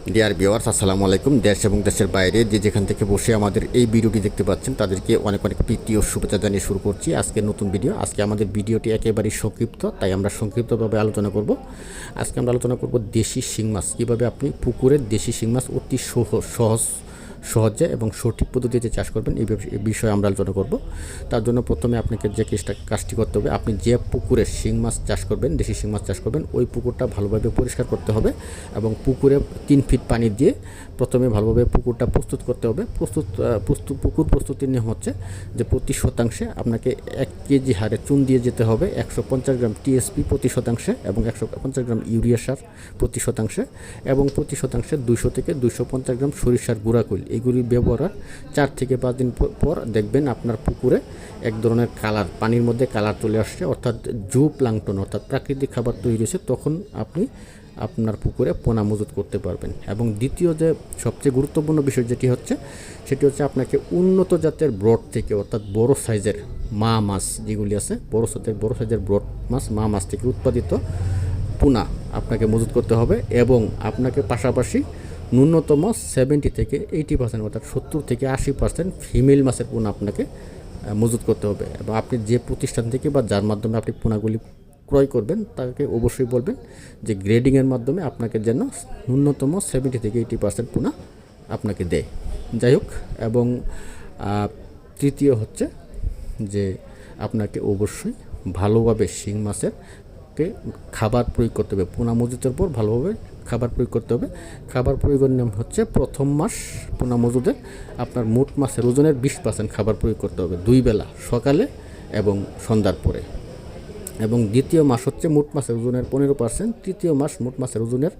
Dear viewers, আসসালামু আলাইকুম। দেশ এবং দেশের বাইরে যে যেখান থেকে বসে আমাদের এই ভিডিওটি দেখতে পাচ্ছেন তাদেরকে অনেক অনেক প্রীতি ও শুভেচ্ছা জানিয়ে শুরু করছি আজকে নতুন ভিডিও। আজকে আমাদের ভিডিওটি একেবারেই সংক্ষিপ্ত, তাই আমরা সংক্ষিপ্তভাবে আলোচনা করব। আজকে আমরা আলোচনা করব দেশি শিং মাছ, কীভাবে আপনি পুকুরের দেশি শিং মাছ অতি সহজে এবং সঠিক পদ্ধতিতে চাষ করবেন এই বিষয়ে আমরা আলোচনা করব। তার জন্য প্রথমে আপনাকে যে কাজটি করতে হবে, আপনি যে পুকুরে শিং মাছ চাষ করবেন, দেশি শিং মাছ চাষ করবেন, ওই পুকুরটা ভালোভাবে পরিষ্কার করতে হবে এবং পুকুরে 3 ফিট পানি দিয়ে প্রথমে ভালোভাবে পুকুরটা প্রস্তুত করতে হবে। পুকুর প্রস্তুতির নিয়ম হচ্ছে যে প্রতি শতাংশে আপনাকে 1 কেজি হারে চুন দিয়ে যেতে হবে, 150 গ্রাম টিএসপি প্রতি শতাংশে এবং 150 গ্রাম ইউরিয়া সার প্রতি শতাংশে এবং প্রতি শতাংশে 200 থেকে 250 গ্রাম সরিষার গুঁড়া কৈল। এগুলি ব্যবহার 4 থেকে 5 দিন পর দেখবেন আপনার পুকুরে এক ধরনের কালার, পানির মধ্যে কালার চলে আসছে, অর্থাৎ জু প্লাঙ্কটন অর্থাৎ প্রাকৃতিক খাবার তৈরি হয়েছে। তখন আপনি আপনার পুকুরে পোনা মজুত করতে পারবেন। এবং দ্বিতীয় যে সবচেয়ে গুরুত্বপূর্ণ বিষয় যেটি হচ্ছে সেটি হচ্ছে আপনাকে উন্নত জাতের ব্রড থেকে অর্থাৎ বড় সাইজের মা মাছ যেগুলি আছে, বড় সাইজের ব্রড মাছ, মা মাছ থেকে উৎপাদিত পোনা আপনাকে মজুত করতে হবে। এবং আপনাকে পাশাপাশি ন্যূনতম 70 থেকে 80% অর্থাৎ 70 থেকে 80% ফিমেল মাছের পোনা আপনাকে মজুত করতে হবে। এবং আপনি যে প্রতিষ্ঠান থেকে বা যার মাধ্যমে আপনি পোনাগুলি ক্রয় করবেন তাকে অবশ্যই বলবেন যে গ্রেডিংয়ের মাধ্যমে আপনাকে যেন ন্যূনতম 70 থেকে 80% পোনা আপনাকে দেয়। যাই হোক, এবং তৃতীয় হচ্ছে যে আপনাকে অবশ্যই ভালোভাবে শিং মাছের খাবার প্রয়োগ করতে হবে। পোনা মজুতের পর ভালোভাবে খাবার প্রয়োগ করতে হবে। খাবার প্রয়োগের নিয়ম হচ্ছে প্রথম মাস পোনা মজুদের আপনার মোট মাছের ওজনের 20% খাবার প্রয়োগ করতে হবে 2 বেলা, সকালে এবং সন্ধ্যার পরে। এবং দ্বিতীয় মাস হচ্ছে মোট মাছের ওজনের 15%, তৃতীয় মাস মোট মাছের ওজনের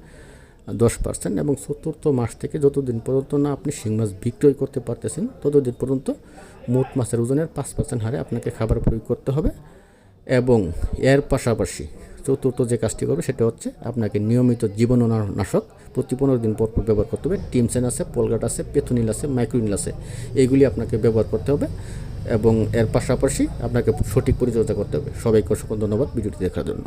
10% এবং চতুর্থ মাস থেকে যতদিন পর্যন্ত না আপনি শিং মাছ বিক্রয় করতে পারতেছেন ততদিন পর্যন্ত মোট মাছের ওজনের 5% হারে আপনাকে খাবার প্রয়োগ করতে হবে। এবং এর পাশাপাশি চতুর্থ যে কাজটি করবে সেটা হচ্ছে আপনাকে নিয়মিত জীবাণুনাশক প্রতি 15 দিন পর ব্যবহার করতে হবে। টিমসেন আছে, পোলগাট আছে, পেথোনিল আছে, মাইক্রোনিল আছে, এইগুলি আপনাকে ব্যবহার করতে হবে। এবং এর পাশাপাশি আপনাকে সঠিক পরিচর্যা করতে হবে। সবাইকে অসংখ্য ধন্যবাদ ভিডিওটি দেখার জন্য।